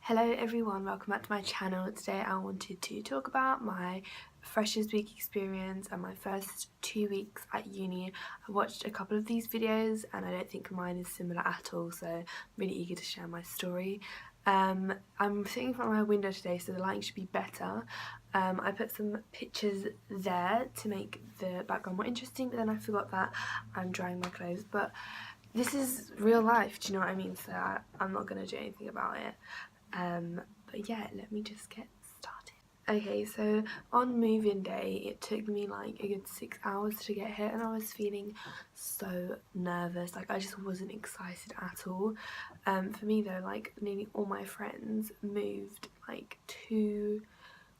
Hello everyone, welcome back to my channel. Today I wanted to talk about my Freshers Week experience and my first 2 weeks at uni. I watched a couple of these videos and I don't think mine is similar at all, so I'm really eager to share my story. I'm sitting in front of my window today, so the lighting should be better. I put some pictures there to make the background more interesting, but then I forgot that I'm drying my clothes. But this is real life, do you know what I mean? So I'm not going to do anything about it. But yeah, let me just get started. Okay, so on move-in day, it took me like a good 6 hours to get here and I was feeling so nervous. Like, I just wasn't excited at all. For me though, like nearly all my friends moved like 2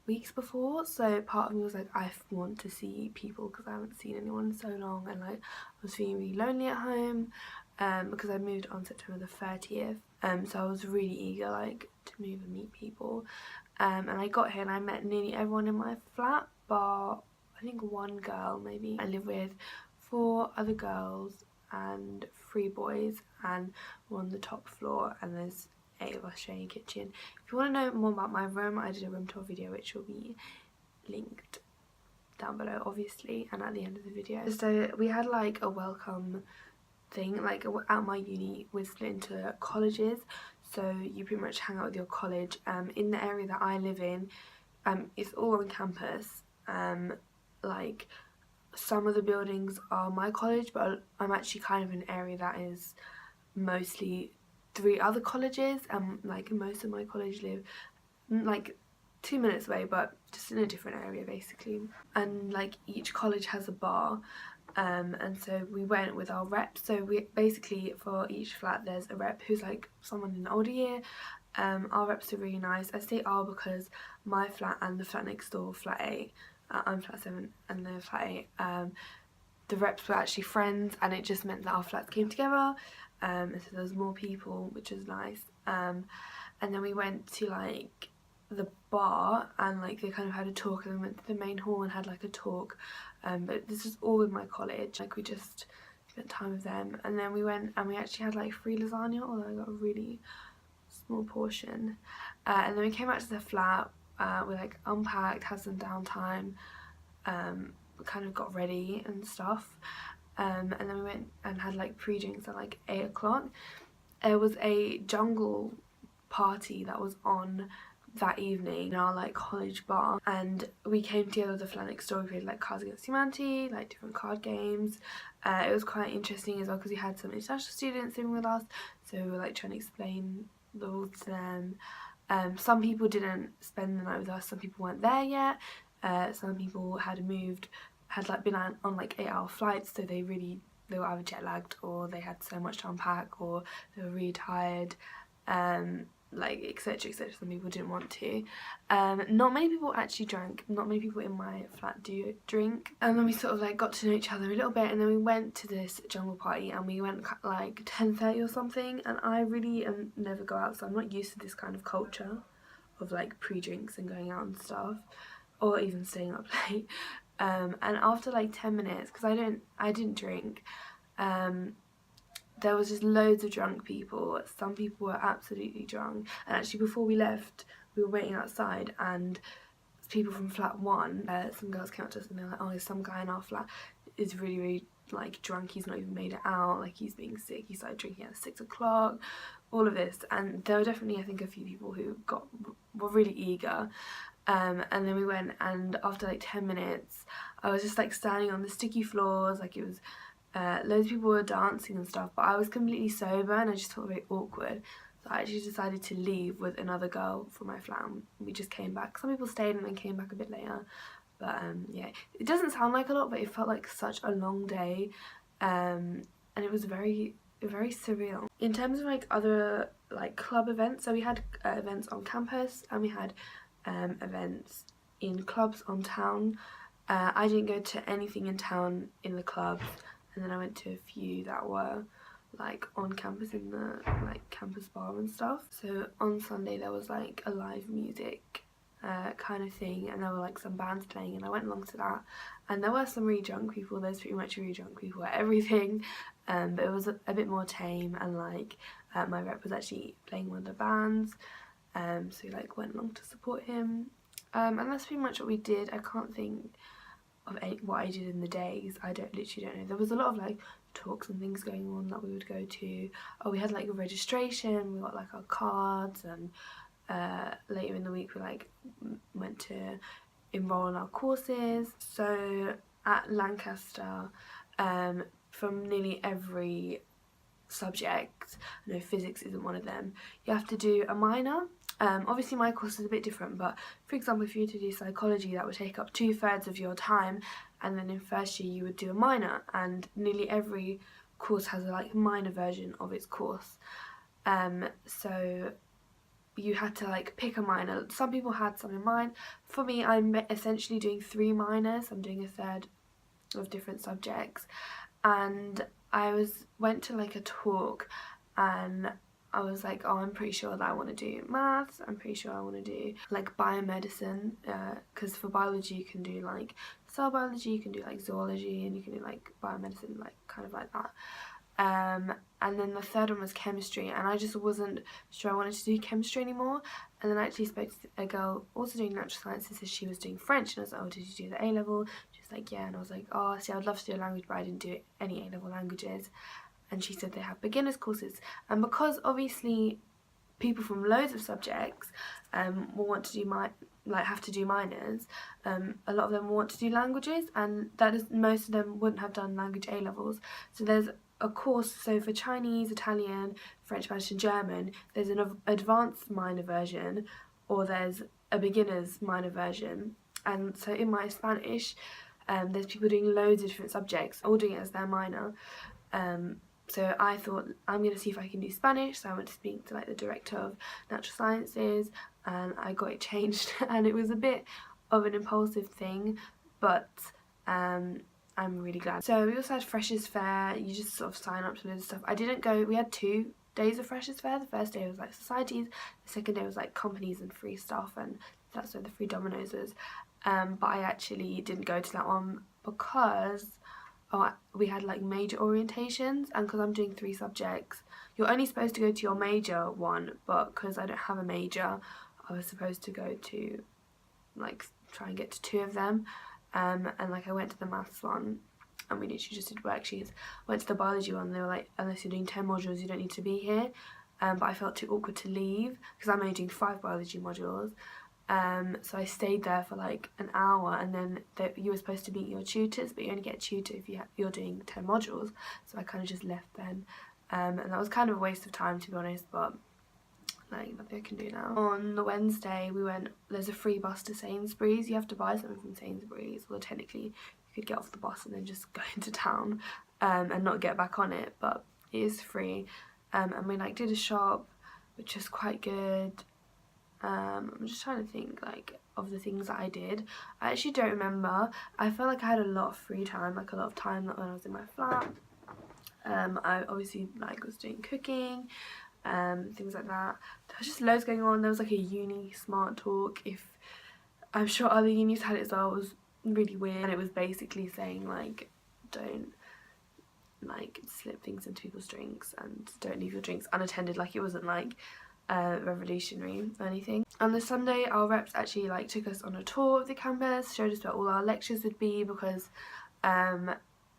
weeks before, so part of me was like, I want to see people because I haven't seen anyone in so long, and like I was feeling really lonely at home because I moved on September the 30th, so I was really eager like to move and meet people, and I got here and I met nearly everyone in my flat bar I think one girl maybe. I live with 4 other girls and 3 boys, and we're on the top floor and there's 8 of us sharing a kitchen. If you want to know more about my room, I did a room tour video which will be linked down below obviously and at the end of the video. So we had like a welcome thing, like at my uni we're split into colleges, so you pretty much hang out with your college. In the area that I live in, it's all on campus. Like some of the buildings are my college, but I'm actually kind of in an area that is mostly 3 other colleges, and like most of my college live like 2 minutes away, but just in a different area basically. And like each college has a bar, and so we went with our reps. So we basically, for each flat there's a rep who's like someone in an older year. Our reps are really nice. I say our because my flat and the flat next door, flat 8, I'm flat 7 and they're flat 8, the reps were actually friends, and it just meant that our flats came together, and so there was more people, which is nice. And then we went to like the bar and like they kind of had a talk, and then went to the main hall and had like a talk, but this was all with my college, like we just spent time with them. And then we went and we actually had like free lasagna, although I got a really small portion, and then we came back to the flat. We like unpacked, had some downtime, kind of got ready and stuff, and then we went and had like pre-drinks at like 8 o'clock. There was a jungle party that was on that evening in our like college bar, and we came together with the flat next door. We played like Cards Against Humanity, like different card games. It was quite interesting as well because we had some international students living with us, so we were like trying to explain the rules to them. Some people didn't spend the night with us, some people weren't there yet, some people had like been on like 8-hour flights, so they were either jet lagged or they had so much to unpack or they were really tired, like etc etc. Some people didn't want to. Not many people actually drank, not many people in my flat do drink, and then we sort of like got to know each other a little bit, and then we went to this jungle party and we went like 10:30 or something, and I really never go out, so I'm not used to this kind of culture of like pre-drinks and going out and stuff, or even staying up late. And after like 10 minutes, because I didn't drink, there was just loads of drunk people. Some people were absolutely drunk, and actually before we left we were waiting outside and people from flat 1, some girls came up to us and they were like, oh, there's some guy in our flat is really like drunk, he's not even made it out, like he's being sick, he started drinking at 6 o'clock, all of this. And there were definitely I think a few people who were really eager. And then we went, and after like 10 minutes I was just like standing on the sticky floors, like it was loads of people were dancing and stuff, but I was completely sober and I just felt very awkward, so I actually decided to leave with another girl from my flat, and we just came back. Some people stayed and then came back a bit later, but yeah, it doesn't sound like a lot, but it felt like such a long day, and it was very surreal. In terms of like other like club events, so we had events on campus and we had events in clubs on town. I didn't go to anything in town in the clubs, and then I went to a few that were like on campus in the like campus bar and stuff. So on Sunday there was like a live music kind of thing, and there were like some bands playing, and I went along to that, and there were some really drunk people. There's pretty much really drunk people at everything, but it was a bit more tame, and like my rep was actually playing one of the bands. so we like went along to support him, and that's pretty much what we did. I can't think of what I did in the days. I literally don't know. There was a lot of like talks and things going on that we would go to. Oh, we had like a registration, we got like our cards, and later in the week we like went to enroll in our courses. So at Lancaster, from nearly every subject, I know physics isn't one of them, you have to do a minor. Obviously my course is a bit different, but for example if you were to do psychology, that would take up 2/3 of your time, and then in first year you would do a minor, and nearly every course has a like minor version of its course. So you had to like pick a minor. Some people had some in mind. For me, I'm essentially doing 3 minors. I'm doing a third of different subjects, and I went to like a talk, and I was like, oh, I'm pretty sure that I want to do maths, I'm pretty sure I want to do like biomedicine, because for biology you can do like cell biology, you can do like zoology, and you can do like biomedicine, like kind of like that. And then the third one was chemistry, and I just wasn't sure I wanted to do chemistry anymore. And then I actually spoke to a girl also doing natural sciences, as she was doing French, and I was like, oh, did you do the A level? She was like, yeah. And I was like, oh, see, I'd love to do a language, but I didn't do any A level languages. And she said they have beginners courses, and because obviously people from loads of subjects will want to do have to do minors, a lot of them will want to do languages, and most of them wouldn't have done language A levels. So there's a course, so for Chinese, Italian, French, Spanish and German, there's an advanced minor version, or there's a beginner's minor version. And so in my Spanish, there's people doing loads of different subjects, all doing it as their minor. So I thought, I'm going to see if I can do Spanish, so I went to speak to like the director of natural sciences, and I got it changed, and it was a bit of an impulsive thing, but I'm really glad. So we also had Freshers Fair. You just sort of sign up to loads of stuff. I didn't go, we had 2 days of Freshers Fair. The first day was like societies, the second day was like companies and free stuff, and that's where the free Dominoes was. But I actually didn't go to that one because we had like major orientations, and because I'm doing 3 subjects, you're only supposed to go to your major one, but because I don't have a major, I was supposed to go to like try and get to 2 of them. And like I went to the maths one, and we literally just did worksheets. Went to the biology one, and they were like, unless you're doing 10 modules you don't need to be here. But I felt too awkward to leave because I'm only doing 5 biology modules. So I stayed there for like an hour, and then you were supposed to meet your tutors, but you only get a tutor if you're doing 10 modules. So I kind of just left then, and that was kind of a waste of time, to be honest, but like nothing I can do now. On the Wednesday there's a free bus to Sainsbury's. You have to buy something from Sainsbury's, well technically you could get off the bus and then just go into town and not get back on it, but it is free. And we like did a shop, which was quite good. I'm just trying to think like of the things that I did. I actually don't remember. I felt like I had a lot of free time, like a lot of time when I was in my flat. I obviously like was doing cooking, things like that. There was just loads going on. There was like a uni smart talk, I'm sure other unis had it as well. It was really weird, and it was basically saying like, don't like slip things into people's drinks, and don't leave your drinks unattended. Like it wasn't like revolutionary or anything. On the Sunday, our reps actually like took us on a tour of the campus, showed us where all our lectures would be, because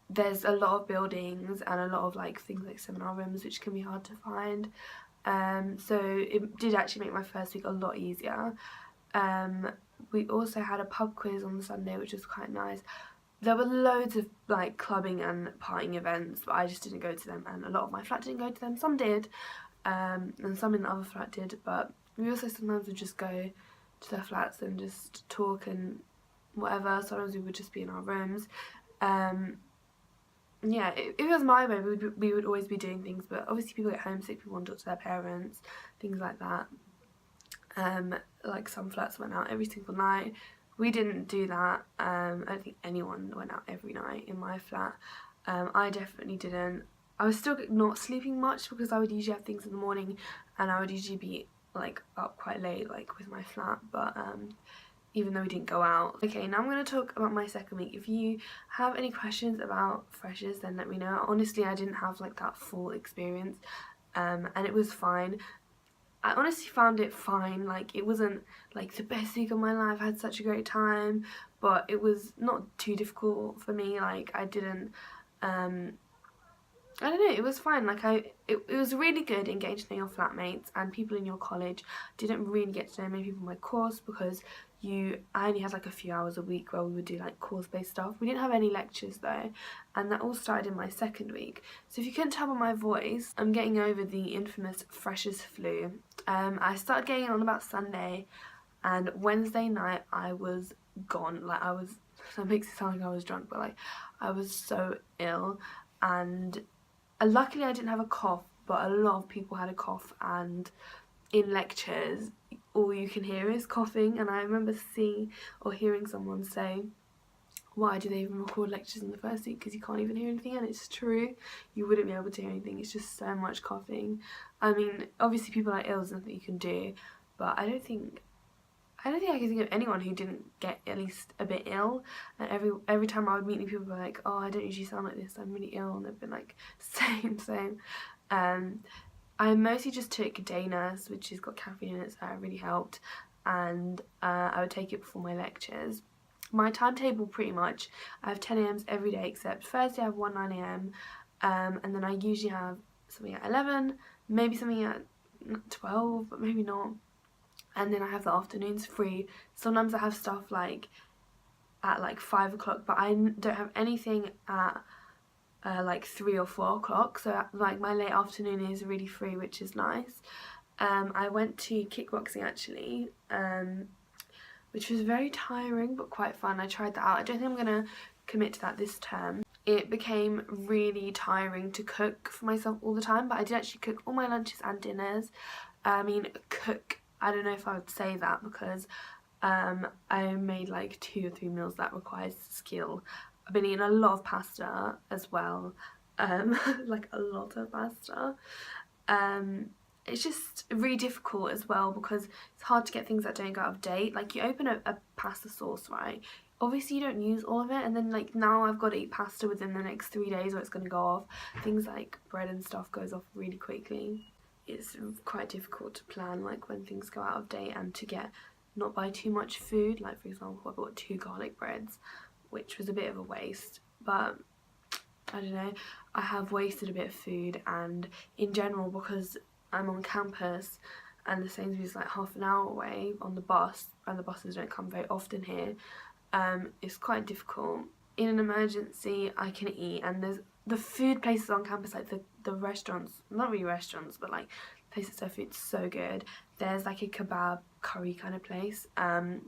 there's a lot of buildings and a lot of like things like seminar rooms which can be hard to find. So it did actually make my first week a lot easier. We also had a pub quiz on the Sunday, which was quite nice. There were loads of like clubbing and partying events, but I just didn't go to them, and a lot of my flat didn't go to them. Some did, and some in the other flat did, but we also sometimes would just go to their flats and just talk and whatever. Sometimes we would just be in our rooms. Yeah, if it was my way, we would always be doing things, but obviously people get homesick, people want to talk to their parents, things like that. Like some flats went out every single night. We didn't do that. I don't think anyone went out every night in my flat. I definitely didn't. I was still not sleeping much because I would usually have things in the morning, and I would usually be like up quite late, like with my flat, but even though we didn't go out. Okay, now I'm going to talk about my second week. If you have any questions about freshers, then let me know. Honestly, I didn't have like that full experience, and it was fine. I honestly found it fine. Like, it wasn't like the best week of my life. I had such a great time, but it was not too difficult for me. Like, I didn't I don't know, it was fine. Like, it was really good in getting to know your flatmates and people in your college. Didn't really get to know many people in my course because I only had like a few hours a week where we would do like course-based stuff. We didn't have any lectures though, and that all started in my second week. So if you couldn't tell by my voice, I'm getting over the infamous freshers flu. I started getting it on about Sunday, and Wednesday night I was gone. Like, that makes it sound like I was drunk, but like, I was so ill. And luckily I didn't have a cough, but a lot of people had a cough, and in lectures all you can hear is coughing. And I remember seeing or hearing someone say, why do they even record lectures in the first week, because you can't even hear anything? And it's true, you wouldn't be able to hear anything. It's just so much coughing. I mean, obviously people are ill, there's nothing you can do, but I don't think I can think of anyone who didn't get at least a bit ill. And every time I would meet new people, be like, oh, I don't usually sound like this, I'm really ill, and they've been like, same. I mostly just took day nurse, which has got caffeine in it, so that really helped, and I would take it before my lectures. My timetable, pretty much, I have 10 a.m. every day except Thursday I have one 9 a.m, and then I usually have something at 11, maybe something at 12, but maybe not. And then I have the afternoons free. Sometimes I have stuff like at like 5 o'clock, but I don't have anything at like 3 or 4 o'clock. So like my late afternoon is really free, which is nice. I went to kickboxing actually, which was very tiring but quite fun. I tried that out. I don't think I'm gonna commit to that this term. It became really tiring to cook for myself all the time, but I did actually cook all my lunches and dinners. I mean, cook, I don't know if I would say that, because I made like 2 or 3 meals that requires skill. I've been eating a lot of pasta as well, like a lot of pasta. It's just really difficult as well because it's hard to get things that don't go out of date. Like, you open a pasta sauce, right? Obviously you don't use all of it, and then like now I've got to eat pasta within the next 3 days or it's going to go off. Things like bread and stuff goes off really quickly. It's quite difficult to plan like when things go out of date and to not buy too much food. Like, for example, I bought 2 garlic breads, which was a bit of a waste, but I don't know, I have wasted a bit of food. And in general, because I'm on campus and the Sainsbury's is like half an hour away on the bus, and the buses don't come very often here, it's quite difficult. In an emergency I can eat, and there's the food places on campus, like the restaurants, not really restaurants, but like places that serve food's so good. There's like a kebab curry kind of place,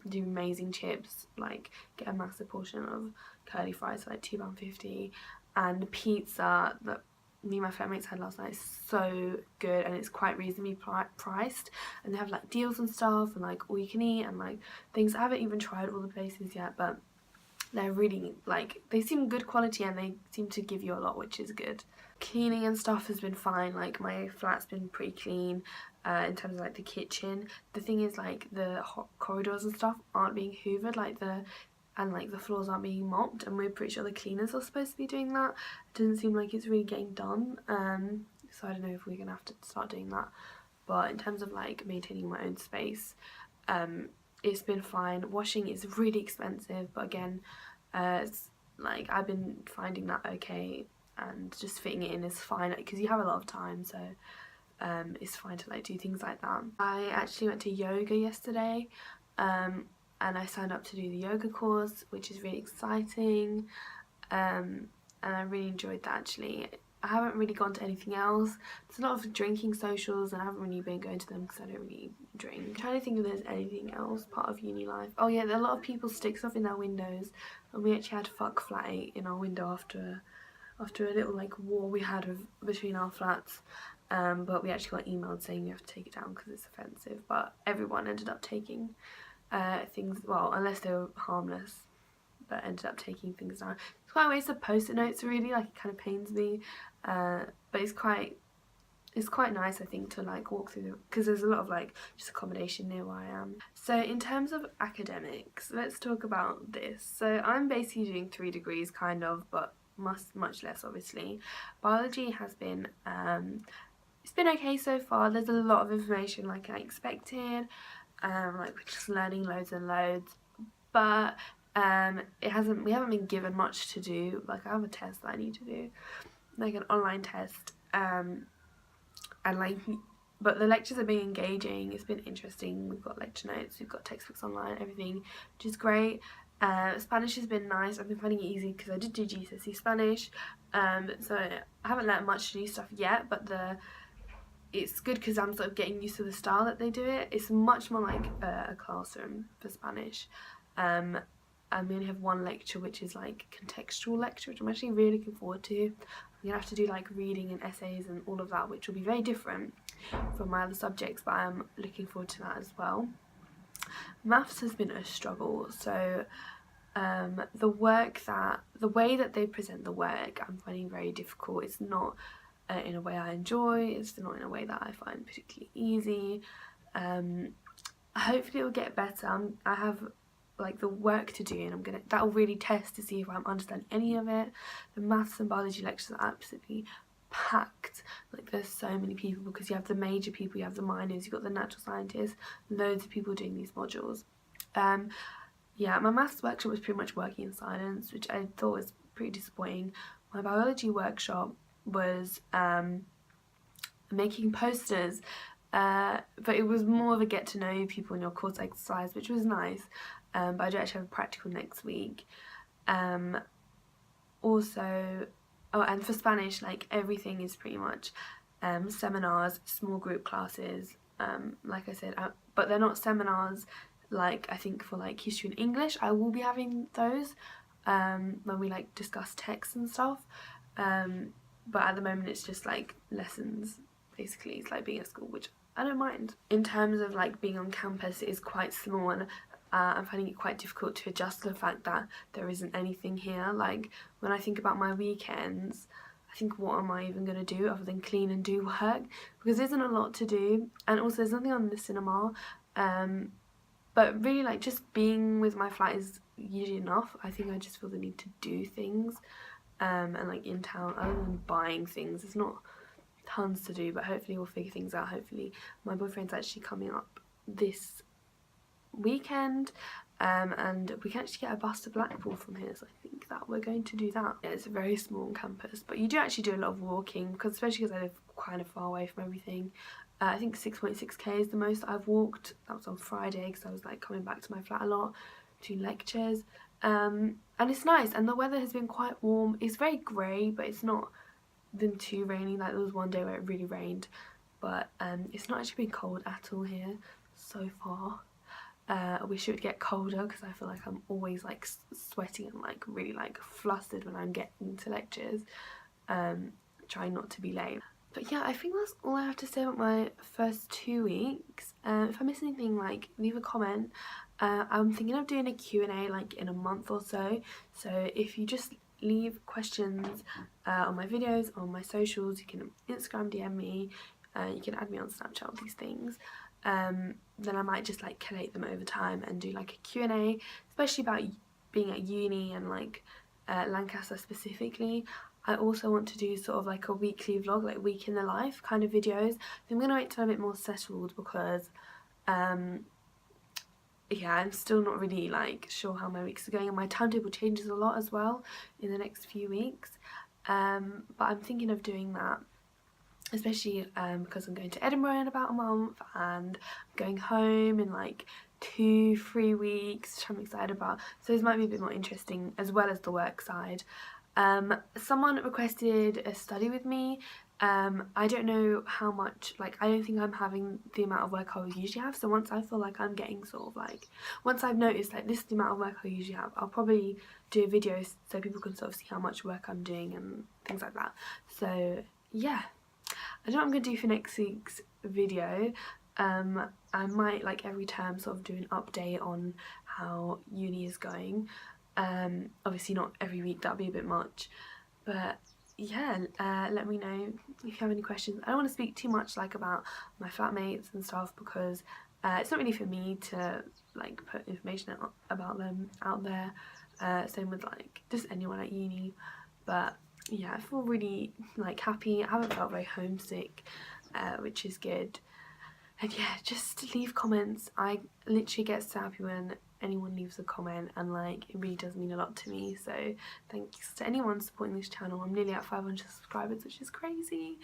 do amazing chips, like get a massive portion of curly fries for like £2.50, and pizza that me and my flatmates had last night is so good, and it's quite reasonably priced, and they have like deals and stuff, and like all you can eat, and like things. I haven't even tried all the places yet, but they're really, like, they seem good quality and they seem to give you a lot, which is good. Cleaning and stuff has been fine. Like, my flat's been pretty clean in terms of like the kitchen. The thing is, like, the hot corridors and stuff aren't being hoovered, and the floors aren't being mopped, and we're pretty sure the cleaners are supposed to be doing that. It doesn't seem like it's really getting done, so I don't know if we're gonna have to start doing that. But in terms of like maintaining my own space, it's been fine. Washing is really expensive, but again, it's like I've been finding that okay, and just fitting it in is fine because you have a lot of time, so it's fine to like do things like that. I actually went to yoga yesterday, and I signed up to do the yoga course, which is really exciting, and I really enjoyed that actually. I haven't really gone to anything else. There's a lot of drinking socials and I haven't really been going to them because I don't really drink. I'm trying to think if there's anything else part of uni life. Oh yeah, a lot of people stick stuff in their windows, and we actually had fuck flat 8 in our window after a little like war we had between our flats, but we actually got emailed saying we have to take it down because it's offensive. But everyone ended up taking things, well, unless they were harmless, but ended up taking things down. It's quite a waste of post-it notes really, like it kind of pains me, but it's quite nice I think to like walk through because there's a lot of like just accommodation near where I am. So in terms of academics, let's talk about this. So I'm basically doing 3 degrees kind of, but much less obviously. Biology has been it's been okay so far. There's a lot of information like I expected, like we're just learning loads and loads, but we haven't been given much to do. Like I have a test that I need to do, like an online test, and like, but the lectures have been engaging. It's been interesting. We've got lecture notes, we've got textbooks online, everything, which is great. Spanish has been nice. I've been finding it easy because I did do GCSE Spanish, so I haven't learnt much to do stuff yet, but it's good because I'm sort of getting used to the style that they do it. It's much more like a classroom for Spanish, and we only have one lecture, which is like contextual lecture, which I'm actually really looking forward to. I'm gonna have to do like reading and essays and all of that, which will be very different from my other subjects, but I'm looking forward to that as well. Maths has been a struggle, so the way that they present the work I'm finding very difficult. It's not in a way I enjoy, it's not in a way that I find particularly easy. Hopefully it'll get better. I have like the work to do, and that'll really test to see if I'm understanding any of it. The maths and biology lectures are absolutely packed. Like there's so many people because you have the major people, you have the minors, you've got the natural scientists, loads of people doing these modules. Yeah, my maths workshop was pretty much working in silence, which I thought was pretty disappointing. My biology workshop was making posters, but it was more of a get to know people in your course exercise, which was nice. But I do actually have a practical next week. Also, oh, and for Spanish, like everything is pretty much seminars, small group classes, like I said, but they're not seminars like I think for like history and English. I will be having those when we like discuss texts and stuff, but at the moment it's just like lessons. Basically it's like being at school, which I don't mind. In terms of like being on campus, it is quite small, and I'm finding it quite difficult to adjust to the fact that there isn't anything here. Like when I think about my weekends, I think what am I even going to do other than clean and do work, because there isn't a lot to do, and also there's nothing on the cinema. But really like just being with my flat is usually enough. I think I just feel the need to do things, and like in town, other than buying things, there's not tons to do, but hopefully we'll figure things out. Hopefully my boyfriend's actually coming up this weekend, and we can actually get a bus to Blackpool from here, so I think that we're going to do that. Yeah, it's a very small campus, but you do actually do a lot of walking, because especially because I live kind of far away from everything. I think 6.6k is the most I've walked. That was on Friday because I was like coming back to my flat a lot, doing lectures, and it's nice, and the weather has been quite warm. It's very grey, but it's not been too rainy. Like there was one day where it really rained, but it's not actually been cold at all here so far. I wish it would get colder because I feel like I'm always like sweating and like really like flustered when I'm getting to lectures, trying not to be late. But yeah, I think that's all I have to say about my first 2 weeks. If I miss anything, like leave a comment. I'm thinking of doing a Q&A like in a month or so, so if you just leave questions on my videos, on my socials, you can Instagram DM me, you can add me on Snapchat, all these things. Then I might just like collate them over time and do like a Q&A, especially about being at uni and like Lancaster specifically. I also want to do sort of like a weekly vlog, like week in the life kind of videos. So I'm going to wait till I'm a bit more settled because yeah, I'm still not really like sure how my weeks are going, and my timetable changes a lot as well in the next few weeks, but I'm thinking of doing that, especially because I'm going to Edinburgh in about a month and I'm going home in like 2-3 weeks, which I'm excited about, so this might be a bit more interesting as well as the work side. Someone requested a study with me. I don't know how much, like I don't think I'm having the amount of work I would usually have, so once I feel like I'm getting sort of like, once I've noticed like this is the amount of work I usually have, I'll probably do a video so people can sort of see how much work I'm doing and things like that. So yeah, I don't know what I'm going to do for next week's video. I might like every term sort of do an update on how uni is going. Obviously not every week, that'll be a bit much, but yeah, let me know if you have any questions. I don't want to speak too much like about my flatmates and stuff because it's not really for me to like put information about them out there, same with like just anyone at uni. But yeah, I feel really like happy. I haven't felt very homesick which is good. And yeah, just leave comments. I literally get so happy when anyone leaves a comment, and like, it really does mean a lot to me. So thanks to anyone supporting this channel. I'm nearly at 500 subscribers, which is crazy.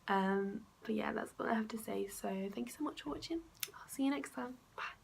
But yeah, that's what I have to say. So thank you so much for watching. I'll see you next time. Bye.